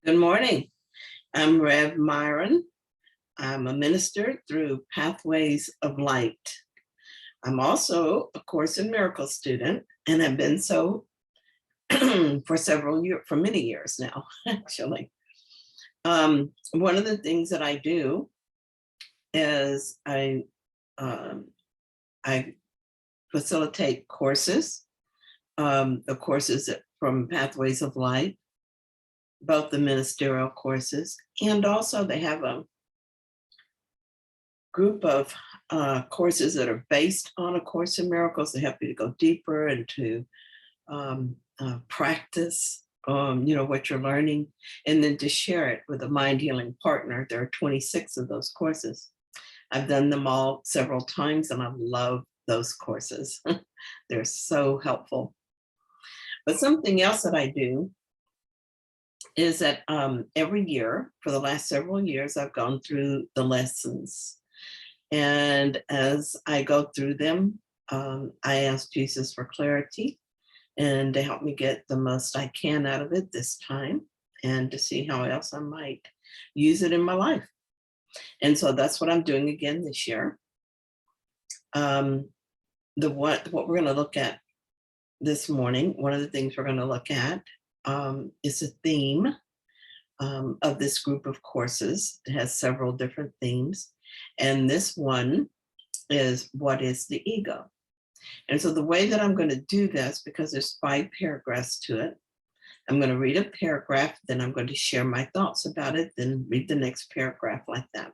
Good morning. I'm Rev Myron. I'm a minister through Pathways of Light. I'm also a Course in Miracles student, and have been so for many years now, actually. One of the things that I do is I facilitate courses, the courses from Pathways of Light, both the ministerial courses, and also they have a group of courses that are based on A Course in Miracles. They help you to go deeper and to practice, what you're learning, and then to share it with a mind healing partner. There are 26 of those courses. I've done them all several times, and I love those courses. They're so helpful. But something else that I do is that every year, for the last several years, I've gone through the lessons. And as I go through them, I ask Jesus for clarity and to help me get the most I can out of it this time, and to see how else I might use it in my life. And so that's what I'm doing again this year. What we're going to look at this morning, one of the things we're going to look at is a theme of this group of courses. It has several different themes. And this one is, what is the ego? And so the way that I'm going to do this, because there's 5 paragraphs to it, I'm going to read a paragraph, then I'm going to share my thoughts about it, then read the next paragraph like that.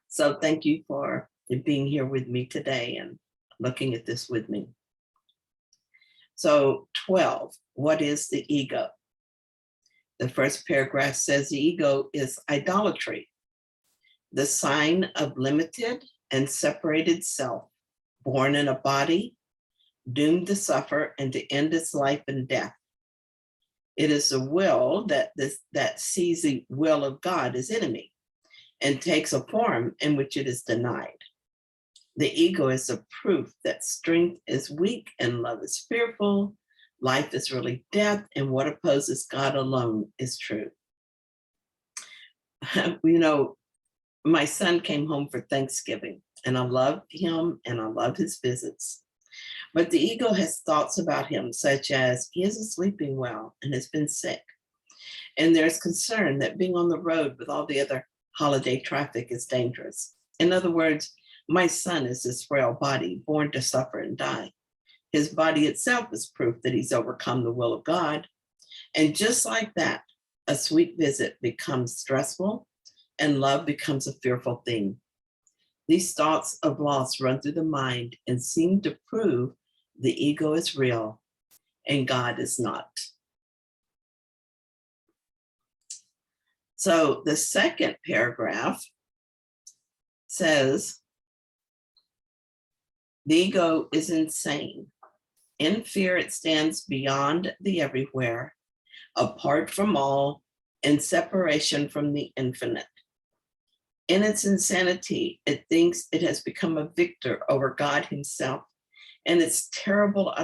So thank you for being here with me today and looking at this with me. So 12, what is the ego? The first paragraph says the ego is idolatry, the sign of limited and separated self, born in a body, doomed to suffer and to end its life in death. It is the will that sees the will of God as enemy and takes a form in which it is denied. The ego is a proof that strength is weak and love is fearful. Life is really death, and what opposes God alone is true. My son came home for Thanksgiving, and I love him and I love his visits. But the ego has thoughts about him, such as he isn't sleeping well and has been sick. And there's concern that being on the road with all the other holiday traffic is dangerous. In other words, my son is this frail body, born to suffer and die. His body itself is proof that he's overcome the will of God. And just like that, a sweet visit becomes stressful and love becomes a fearful thing. These thoughts of loss run through the mind and seem to prove the ego is real and God is not. So the second paragraph says, the ego is insane. In fear, it stands beyond the everywhere, apart from all, in separation from the infinite. In its insanity, it thinks it has become a victor over God himself, and its terrible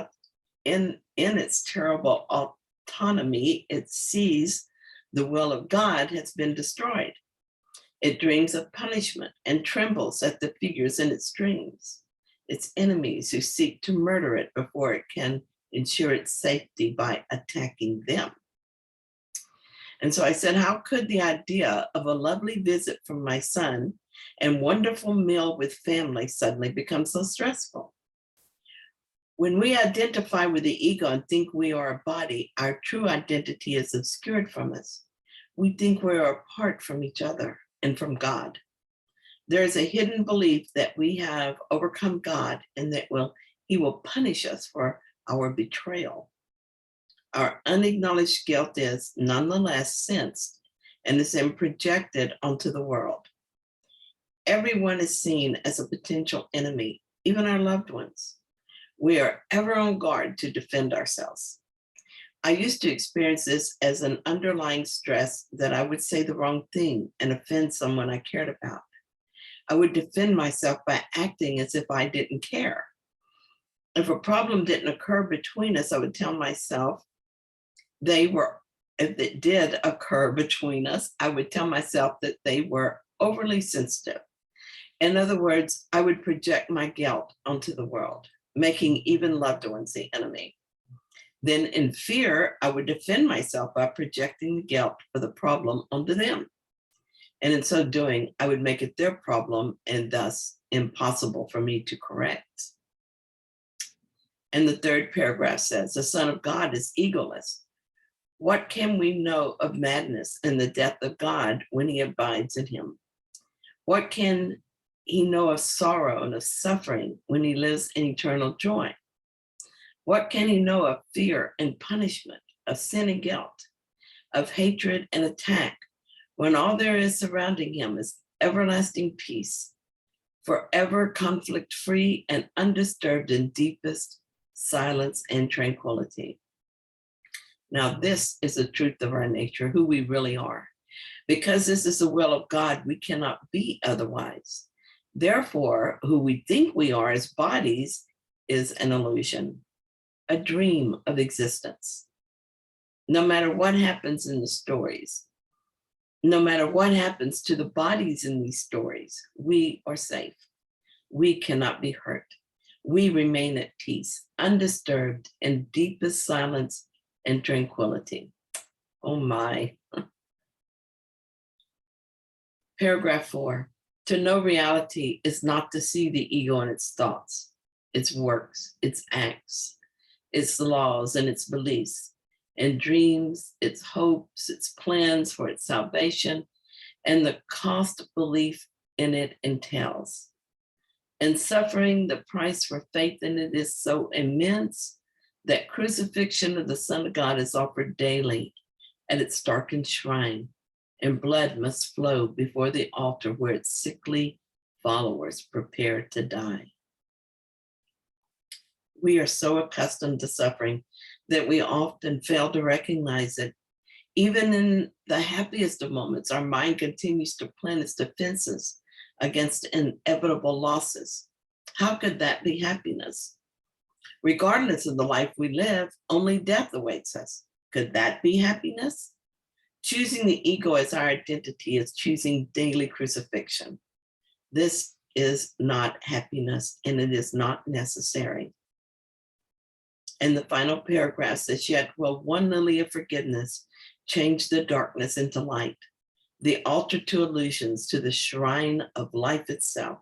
autonomy, it sees the will of God has been destroyed. It dreams of punishment and trembles at the figures in its dreams, its enemies who seek to murder it before it can ensure its safety by attacking them. And so I said, how could the idea of a lovely visit from my son and wonderful meal with family suddenly become so stressful? When we identify with the ego and think we are a body, our true identity is obscured from us. We think we are apart from each other and from God. There is a hidden belief that we have overcome God and that he will punish us for our betrayal. Our unacknowledged guilt is nonetheless sensed and is then projected onto the world. Everyone is seen as a potential enemy, even our loved ones. We are ever on guard to defend ourselves. I used to experience this as an underlying stress that I would say the wrong thing and offend someone I cared about. I would defend myself by acting as if I didn't care. If a problem didn't occur between us, I would tell myself they were if it did occur between us, I would tell myself that they were overly sensitive. In other words, I would project my guilt onto the world, making even loved ones the enemy. Then in fear, I would defend myself by projecting the guilt for the problem onto them. And in so doing, I would make it their problem and thus impossible for me to correct. And the third paragraph says, the Son of God is egoless. What can we know of madness and the death of God when he abides in him? What can he know of sorrow and of suffering when he lives in eternal joy? What can he know of fear and punishment, of sin and guilt, of hatred and attack, when all there is surrounding him is everlasting peace, forever conflict-free and undisturbed in deepest silence and tranquility? Now, this is the truth of our nature, who we really are. Because this is the will of God, we cannot be otherwise. Therefore, who we think we are as bodies is an illusion, a dream of existence. No matter what happens in the stories, no matter what happens to the bodies in these stories, we are safe. We cannot be hurt. We remain at peace, undisturbed in deepest silence and tranquility. Oh my. Paragraph 4. To know reality is not to see the ego and its thoughts, its works, its acts, its laws and its beliefs, and dreams, its hopes, its plans for its salvation, and the cost of belief in it entails. And suffering, the price for faith in it is so immense that crucifixion of the Son of God is offered daily at its darkened shrine, and blood must flow before the altar where its sickly followers prepare to die. We are so accustomed to suffering that we often fail to recognize it. Even in the happiest of moments, our mind continues to plan its defenses against inevitable losses. How could that be happiness? Regardless of the life we live, only death awaits us. Could that be happiness? Choosing the ego as our identity is choosing daily crucifixion. This is not happiness, and it is not necessary. And the final paragraph says, yet will one lily of forgiveness change the darkness into light, the altar to illusions to the shrine of life itself,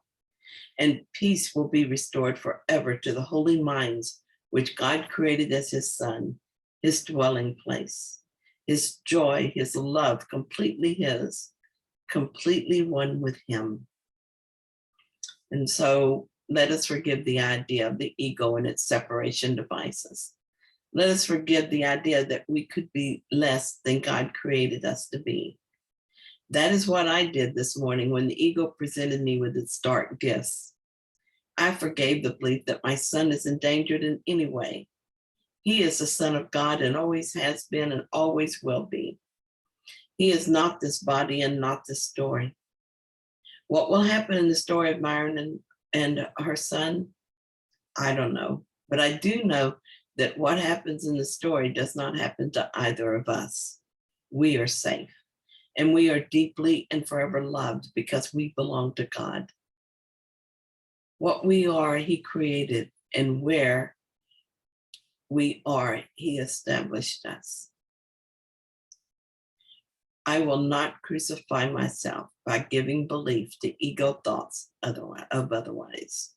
and peace will be restored forever to the holy minds which God created as his Son, his dwelling place, his joy, his love, completely his, completely one with him. And so let us forgive the idea of the ego and its separation devices. Let us forgive the idea that we could be less than God created us to be. That is what I did this morning when the ego presented me with its dark gifts. I forgave the belief that my son is endangered in any way. He is the Son of God and always has been and always will be. He is not this body and not this story. What will happen in the story of Myron and her son? I don't know, but I do know that what happens in the story does not happen to either of us. We are safe, and we are deeply and forever loved because we belong to God. What we are, he created, and where we are, he established us. I will not crucify myself by giving belief to ego thoughts otherwise.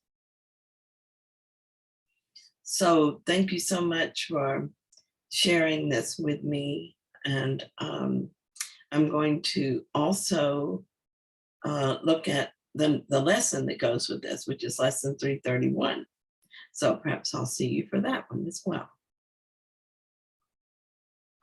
So thank you so much for sharing this with me. And I'm going to also look at the lesson that goes with this, which is lesson 331. So perhaps I'll see you for that one as well.